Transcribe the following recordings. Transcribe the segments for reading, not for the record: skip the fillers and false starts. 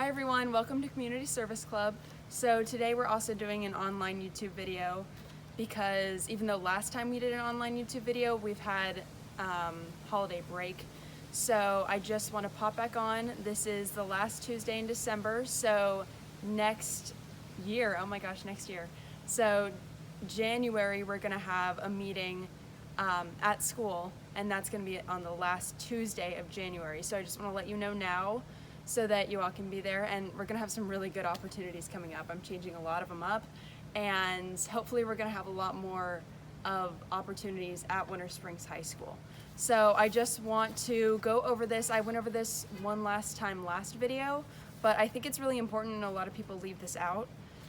Hi everyone, welcome to Community Service Club. So today we're also doing an online YouTube video because even though last time we did an online YouTube video, we've had holiday break. So I just want to pop back on. This is the last Tuesday in December, so next year, oh my gosh, next year. So January we're going to have a meeting at school, and that's going to be on the last Tuesday of January. So I just want to let you know now so that you all can be there, and we're going to have some really good opportunities coming up. I'm changing a lot of them up, and hopefully we're going to have a lot more of opportunities at Winter Springs High School. So I just want to go over this. I went over this one last time last video, but I think it's really important and a lot of people leave this out.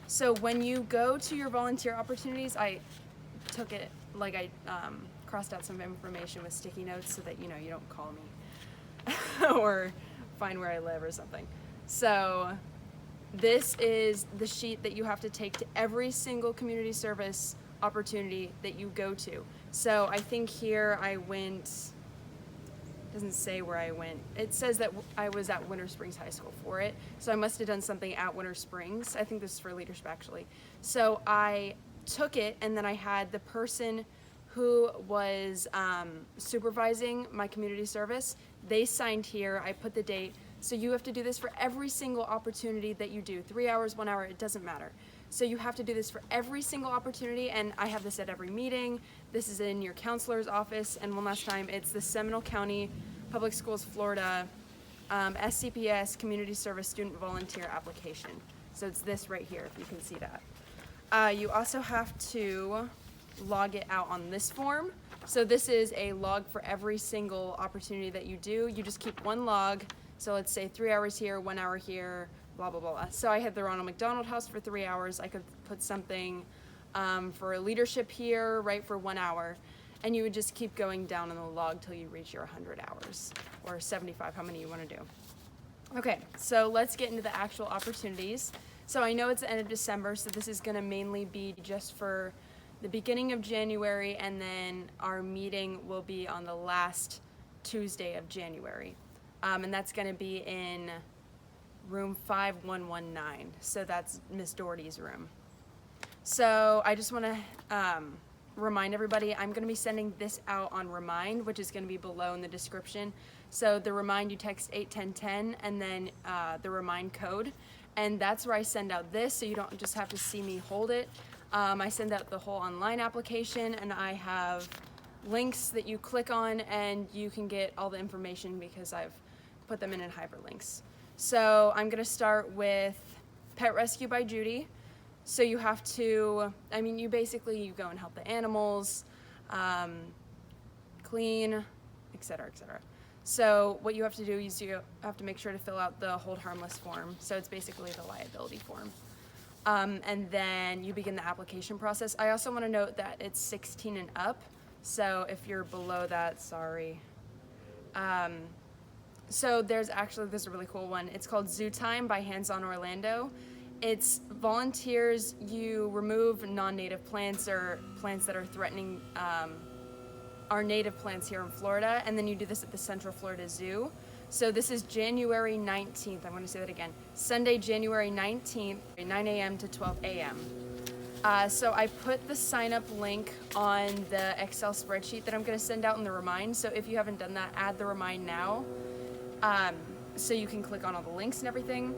So when you go to your volunteer opportunities, I took it, like I crossed out some information with sticky notes so that you know you don't call me or find where I live or something. So this is the sheet that you have to take to every single community service opportunity that you go to. So I think here I went, doesn't say where I went. It says that I was at Winter Springs High School for it. So I must have done something at Winter Springs. I think this is for leadership actually. So I took it, and then I had the person who was supervising my community service. They signed here, I put the date. So you have to do this for every single opportunity that you do. 3 hours, 1 hour, it doesn't matter. So you have to do this for every single opportunity, and I have this at every meeting. This is in your counselor's office, and one last time, it's the Seminole County Public Schools, Florida, SCPS Community Service Student Volunteer Application. So it's this right here, if you can see that. You also have to log it out on this form. So this is a log for every single opportunity that you do. You just keep one log. So let's say 3 hours here, 1 hour here, blah, blah, blah. So I had the Ronald McDonald House for 3 hours. I could put something for leadership here, right, for 1 hour. And you would just keep going down in the log till you reach your 100 hours or 75, how many you want to do. Okay, so let's get into the actual opportunities. So I know it's the end of December, so this is going to mainly be just for the beginning of January, and then our meeting will be on the last Tuesday of January. And that's going to be in room 5119. So that's Miss Doherty's room. So I just want to remind everybody, I'm going to be sending this out on Remind, which is going to be below in the description. So the Remind, you text 81010 and then the Remind code. And that's where I send out this, so you don't just have to see me hold it. I send out the whole online application, and I have links that you click on and you can get all the information because I've put them in hyperlinks. So I'm going to start with Pet Rescue by Judy. So you have to, you basically go and help the animals, clean, etc., etc. So what you have to do is you have to make sure to fill out the Hold Harmless form. So it's basically the liability form. And then you begin the application process. I also want to note that it's 16 and up. So if you're below that, sorry. So there's a really cool one. It's called Zoo Time by Hands On Orlando. It's volunteers. You remove non-native plants or plants that are threatening our native plants here in Florida, and then you do this at the Central Florida Zoo. So this is January 19th. I'm going to say that again. Sunday, January 19th, 9 a.m. to 12 a.m. So I put the sign-up link on the Excel spreadsheet that I'm going to send out in the Remind. So if you haven't done that, add the Remind now. So you can click on all the links and everything.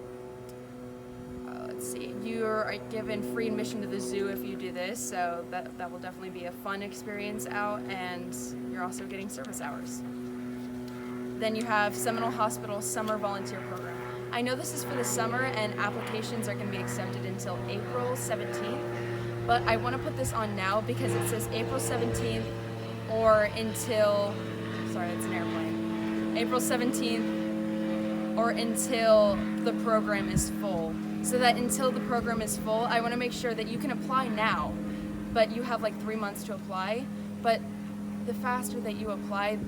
Let's see. You're given free admission to the zoo if you do this. So that will definitely be a fun experience out, and you're also getting service hours. Then you have Seminole Hospital Summer Volunteer Program. I know this is for the summer, and applications are going to be accepted until April 17th, but I want to put this on now because it says April 17th or until, sorry, it's an airplane, April 17th or until the program is full. So that until the program is full, I want to make sure that you can apply now, but you have like 3 months to apply, but the faster that you apply,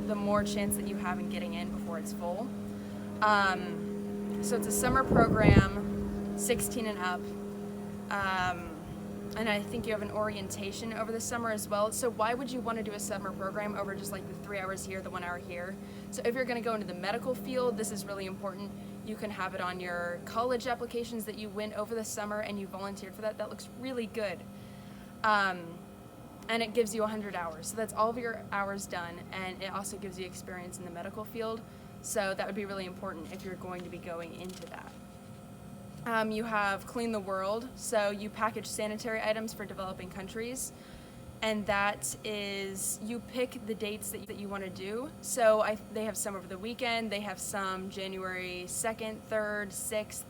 the more chance that you have in getting in before it's full. So it's a summer program, 16 and up. And I think you have an orientation over the summer as well. So why would you want to do a summer program over just like the 3 hours here, the 1 hour here? So if you're going to go into the medical field, this is really important. You can have it on your college applications that you went over the summer and you volunteered for that. That looks really good. And it gives you 100 hours. So that's all of your hours done, and it also gives you experience in the medical field. So that would be really important if you're going to be going into that. You have Clean the World. So you package sanitary items for developing countries. And that is, you pick the dates that you want to do. So they have some over the weekend. They have some January 2nd, 3rd, 6th.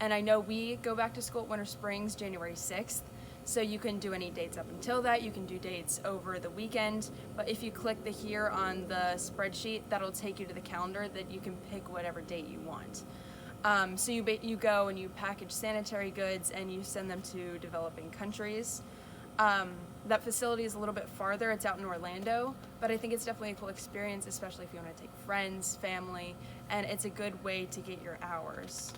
And I know we go back to school at Winter Springs January 6th. So you can do any dates up until that. You can do dates over the weekend. But if you click the here on the spreadsheet, that'll take you to the calendar that you can pick whatever date you want. So you go and you package sanitary goods and you send them to developing countries. That facility is a little bit farther. It's out in Orlando, but I think it's definitely a cool experience, especially if you want to take friends, family, and it's a good way to get your hours.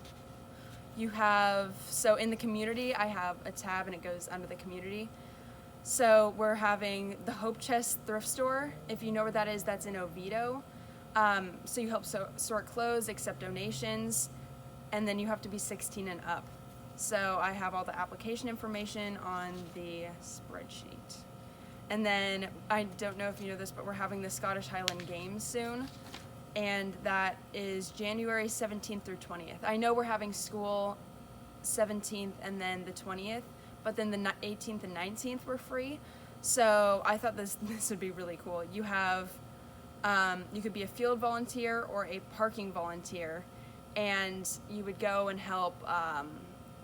So in the community, I have a tab and it goes under the community. So we're having the Hope Chest thrift store. If you know where that is, that's in Oviedo. So you help sort clothes, accept donations, and then you have to be 16 and up. So I have all the application information on the spreadsheet. And then, I don't know if you know this, but we're having the Scottish Highland Games soon. And that is January 17th through 20th. I know we're having school 17th and then the 20th, but then the 18th and 19th were free. So I thought this would be really cool. You have, you could be a field volunteer or a parking volunteer, and you would go and help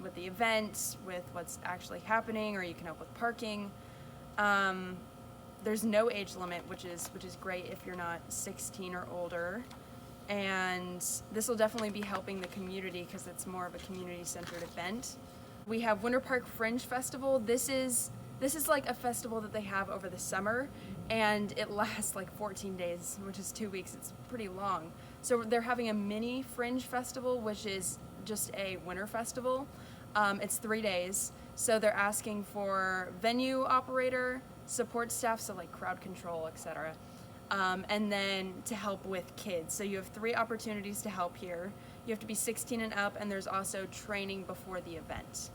with the event, with what's actually happening, or you can help with parking. There's no age limit, which is great if you're not 16 or older. And this will definitely be helping the community because it's more of a community-centered event. We have Winter Park Fringe Festival. This is like a festival that they have over the summer, and it lasts like 14 days, which is 2 weeks. It's pretty long. So they're having a mini Fringe Festival, which is just a winter festival. It's 3 days. So they're asking for venue operator, support staff, so like crowd control, etc. And then to help with kids. So you have 3 opportunities to help here. You have to be 16 and up, and there's also training before the event.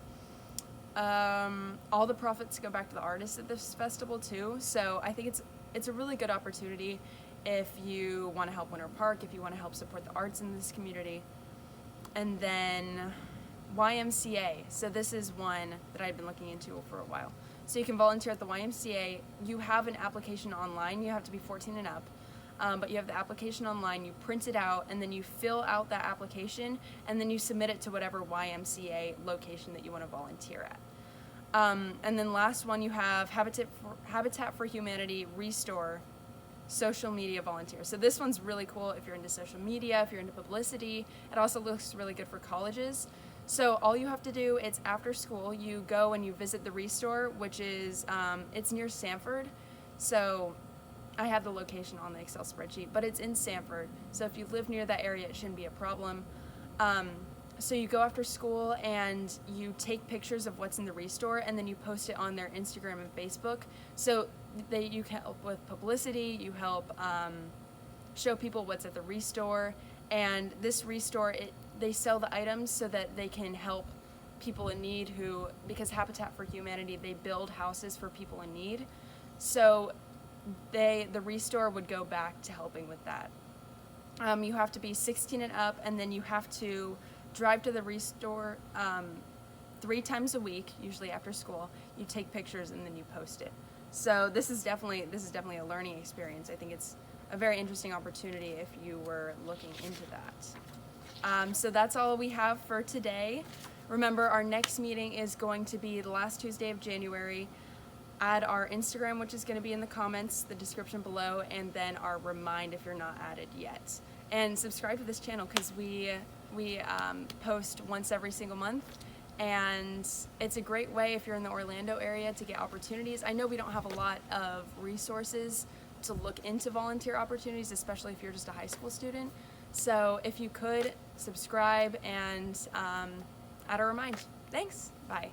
All the profits go back to the artists at this festival too. So I think it's a really good opportunity if you want to help Winter Park, if you want to help support the arts in this community. And then YMCA. So this is one that I've been looking into for a while. So you can volunteer at the YMCA. You have an application online. You have to be 14 and up. But you have the application online, you print it out, and then you fill out that application, and then you submit it to whatever YMCA location that you want to volunteer at. And then last one, you have Habitat for Humanity Restore social media volunteer. So this one's really cool if you're into social media, if you're into publicity. It also looks really good for colleges. So all you have to do, it's after school, you go and you visit the Restore, which is, it's near Sanford. So I have the location on the Excel spreadsheet, but it's in Sanford. So if you live near that area, it shouldn't be a problem. So you go after school and you take pictures of what's in the Restore, and then you post it on their Instagram and Facebook. So you can help with publicity, you help show people what's at the Restore. And this Restore, they sell the items so that they can help people in need because Habitat for Humanity, they build houses for people in need. So the Restore would go back to helping with that. You have to be 16 and up, and then you have to drive to the Restore 3 times a week, usually after school. You take pictures and then you post it. So this is definitely a learning experience. I think it's a very interesting opportunity if you were looking into that. So that's all we have for today. Remember, our next meeting is going to be the last Tuesday of January. Add our Instagram, which is going to be in the comments, the description below, and then our remind if you're not added yet. And subscribe to this channel because we post once every single month, and it's a great way if you're in the Orlando area to get opportunities. I know we don't have a lot of resources to look into volunteer opportunities, especially if you're just a high school student. So if you could subscribe and add a remind. Thanks. Bye.